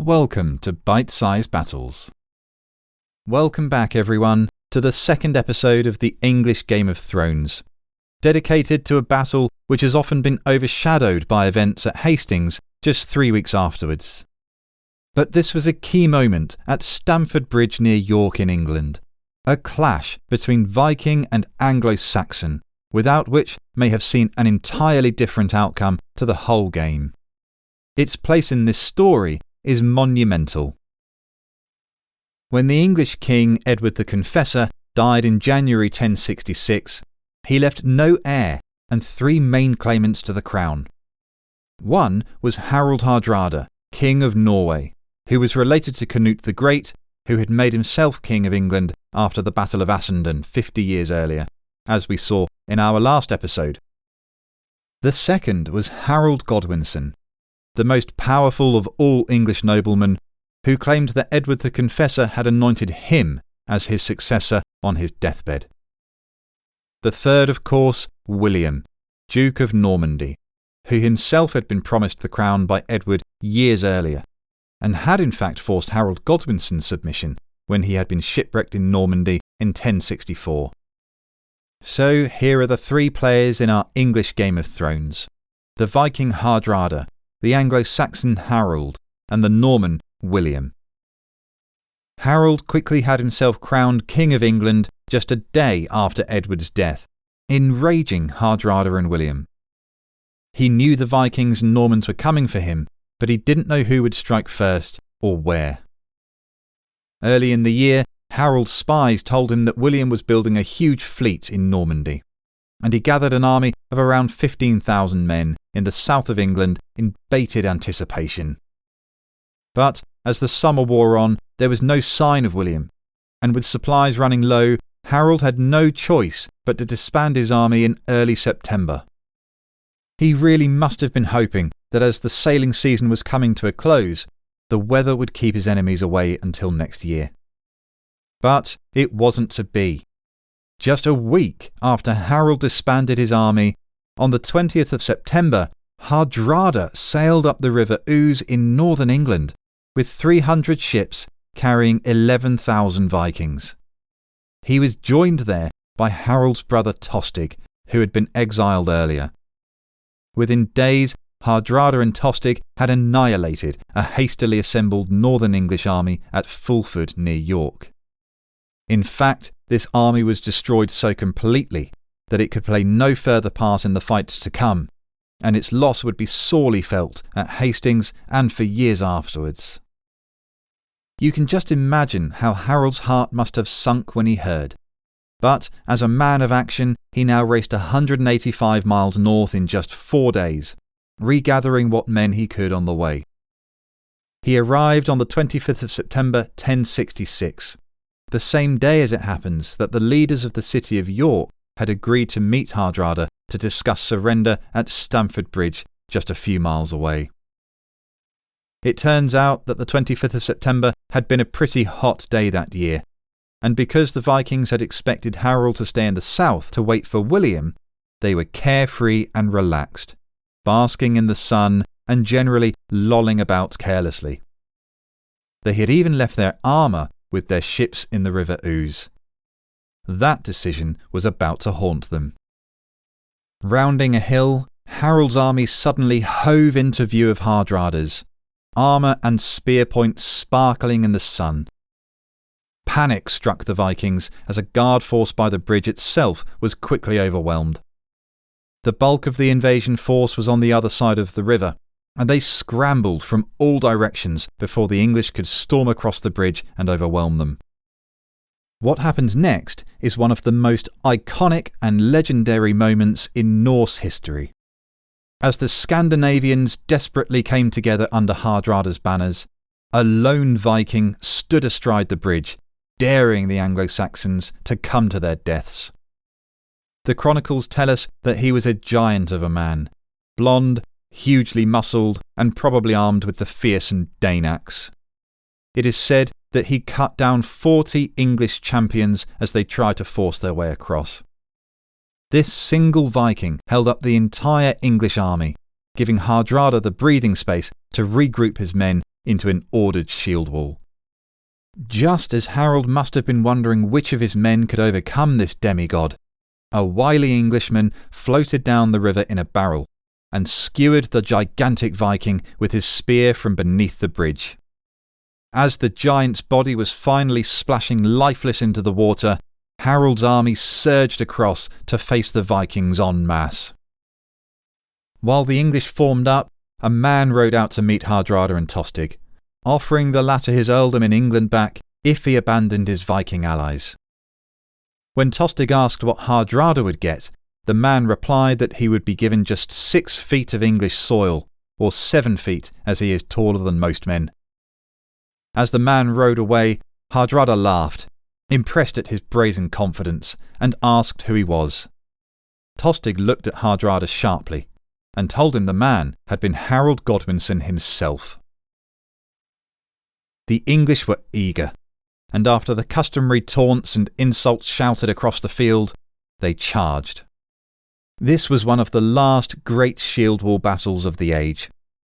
Welcome to Bite-Sized Battles. Welcome back, everyone, to the second episode of the English Game of Thrones, dedicated to a battle which has often been overshadowed by events at Hastings just 3 weeks afterwards. But this was a key moment at Stamford Bridge near York in England, a clash between Viking and Anglo-Saxon, without which may have seen an entirely different outcome to the whole game. Its place in this story is monumental. When the English king Edward the Confessor died in January 1066, he left no heir and 3 main claimants to the crown. One was Harold Hardrada, King of Norway, who was related to Canute the Great, who had made himself King of England after the Battle of Assendon 50 years earlier, as we saw in our last episode. The second was Harold Godwinson, the most powerful of all English noblemen, who claimed that Edward the Confessor had anointed him as his successor on his deathbed. The third, of course, William, Duke of Normandy, who himself had been promised the crown by Edward years earlier, and had in fact forced Harold Godwinson's submission when he had been shipwrecked in Normandy in 1064. So here are the 3 players in our English Game of Thrones: the Viking Hardrada, the Anglo-Saxon Harold, and the Norman William. Harold quickly had himself crowned King of England just a day after Edward's death, enraging Hardrada and William. He knew the Vikings and Normans were coming for him, but he didn't know who would strike first or where. Early in the year, Harold's spies told him that William was building a huge fleet in Normandy, and he gathered an army of around 15,000 men in the south of England in bated anticipation. But as the summer wore on, there was no sign of William, and with supplies running low, Harold had no choice but to disband his army in early September. He really must have been hoping that as the sailing season was coming to a close, the weather would keep his enemies away until next year. But it wasn't to be. Just a week after Harold disbanded his army, on the 20th of September, Hardrada sailed up the River Ouse in northern England with 300 ships carrying 11,000 Vikings. He was joined there by Harold's brother Tostig, who had been exiled earlier. Within days, Hardrada and Tostig had annihilated a hastily assembled northern English army at Fulford near York. In fact, this army was destroyed so completely that it could play no further part in the fights to come, and its loss would be sorely felt at Hastings and for years afterwards. You can just imagine how Harold's heart must have sunk when he heard. But as a man of action, he now raced 185 miles north in just 4 days, regathering what men he could on the way. He arrived on the 25th of September 1066, the same day as it happens that the leaders of the city of York had agreed to meet Hardrada to discuss surrender at Stamford Bridge, just a few miles away. It turns out that the 25th of September had been a pretty hot day that year, and because the Vikings had expected Harold to stay in the south to wait for William, they were carefree and relaxed, basking in the sun and generally lolling about carelessly. They had even left their armour with their ships in the River Ouse. That decision was about to haunt them. Rounding a hill, Harold's army suddenly hove into view of Hardrada's, armour and spear points sparkling in the sun. Panic struck the Vikings as a guard force by the bridge itself was quickly overwhelmed. The bulk of the invasion force was on the other side of the river, and they scrambled from all directions before the English could storm across the bridge and overwhelm them. What happened next is one of the most iconic and legendary moments in Norse history. As the Scandinavians desperately came together under Hardrada's banners, a lone Viking stood astride the bridge, daring the Anglo-Saxons to come to their deaths. The chronicles tell us that he was a giant of a man, blonde, hugely muscled, and probably armed with the fearsome Dane axe. It is said that he cut down 40 English champions as they tried to force their way across. This single Viking held up the entire English army, giving Hardrada the breathing space to regroup his men into an ordered shield wall. Just as Harold must have been wondering which of his men could overcome this demigod, a wily Englishman floated down the river in a barrel and skewered the gigantic Viking with his spear from beneath the bridge. As the giant's body was finally splashing lifeless into the water, Harold's army surged across to face the Vikings en masse. While the English formed up, a man rode out to meet Hardrada and Tostig, offering the latter his earldom in England back if he abandoned his Viking allies. When Tostig asked what Hardrada would get, the man replied that he would be given just 6 feet of English soil, or 7 feet as he is taller than most men. As the man rode away, Hardrada laughed, impressed at his brazen confidence, and asked who he was. Tostig looked at Hardrada sharply, and told him the man had been Harold Godwinson himself. The English were eager, and after the customary taunts and insults shouted across the field, they charged. This was one of the last great shield wall battles of the age,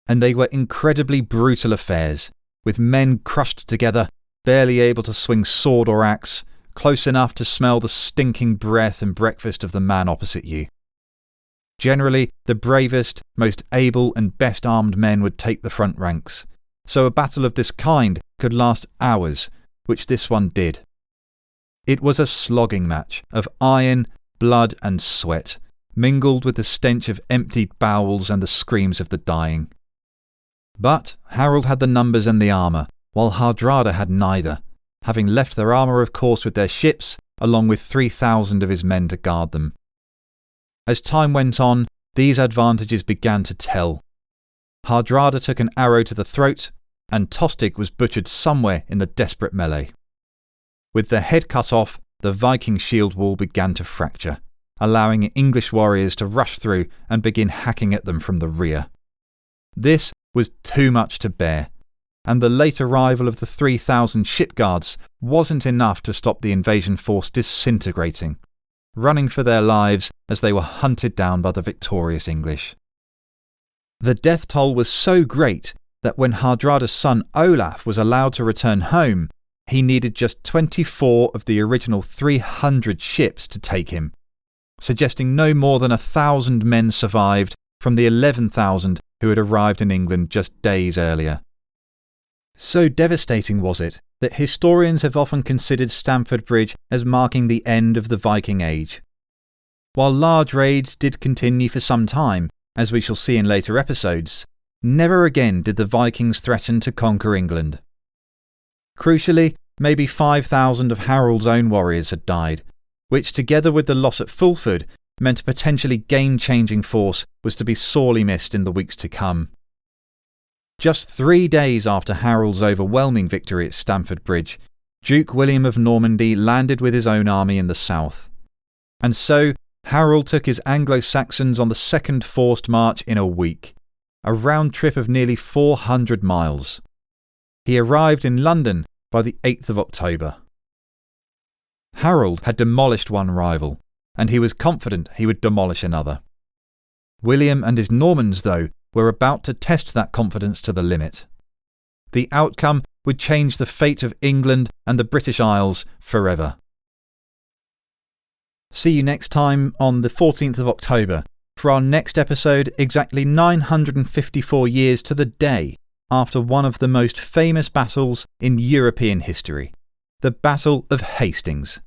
and they were incredibly brutal affairs, with men crushed together, barely able to swing sword or axe, close enough to smell the stinking breath and breakfast of the man opposite you. Generally, the bravest, most able and best armed men would take the front ranks, so a battle of this kind could last hours, which this one did. It was a slogging match of iron, blood and sweat, mingled with the stench of emptied bowels and the screams of the dying. But Harold had the numbers and the armour, while Hardrada had neither, having left their armour of course with their ships, along with 3,000 of his men to guard them. As time went on, these advantages began to tell. Hardrada took an arrow to the throat, and Tostig was butchered somewhere in the desperate melee. With their head cut off, the Viking shield wall began to fracture, allowing English warriors to rush through and begin hacking at them from the rear. This was too much to bear, and the late arrival of the 3,000 shipguards wasn't enough to stop the invasion force disintegrating, running for their lives as they were hunted down by the victorious English. The death toll was so great that when Hardrada's son Olaf was allowed to return home, he needed just 24 of the original 300 ships to take him, suggesting no more than 1,000 men survived from the 11,000 who had arrived in England just days earlier. So devastating was it that historians have often considered Stamford Bridge as marking the end of the Viking Age. While large raids did continue for some time, as we shall see in later episodes, never again did the Vikings threaten to conquer England. Crucially, maybe 5,000 of Harold's own warriors had died, which together with the loss at Fulford meant a potentially game-changing force was to be sorely missed in the weeks to come. Just 3 days after Harold's overwhelming victory at Stamford Bridge, Duke William of Normandy landed with his own army in the south. And so Harold took his Anglo-Saxons on the second forced march in a week, a round trip of nearly 400 miles. He arrived in London by the 8th of October. Harold had demolished one rival, and he was confident he would demolish another. William and his Normans, though, were about to test that confidence to the limit. The outcome would change the fate of England and the British Isles forever. See you next time on the 14th of October for our next episode, exactly 954 years to the day after one of the most famous battles in European history, the Battle of Hastings.